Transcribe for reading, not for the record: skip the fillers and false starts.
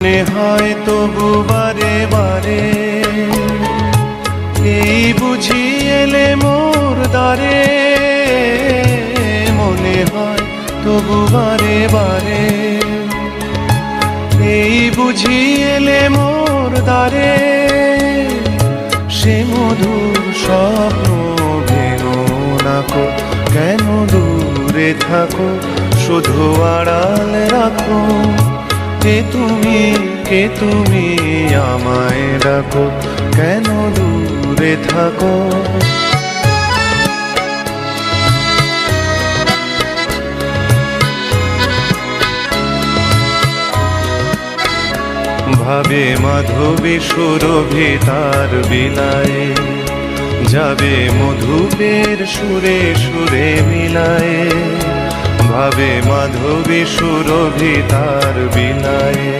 মনে হয় তবু বারে বারে এই বুঝি এলে মোর দ্বারে। মনে হয় তবু বারে বারে এই বুঝি এলে মোর দ্বারে। সে মধুর স্বপ্ন ভেঙো নাকো, কেন দূরে থাকো, শুধু আড়াল রাখো। কে তুমি আমায় ডাকো, কেন দূরে থাকো। ভাবে মাধবী সুরভি তার বিলায়ে, যাবে মধুপের সুরে সুরে মিলায়ে। ভাবে মাধবী সুরভি তার বিলায়ে,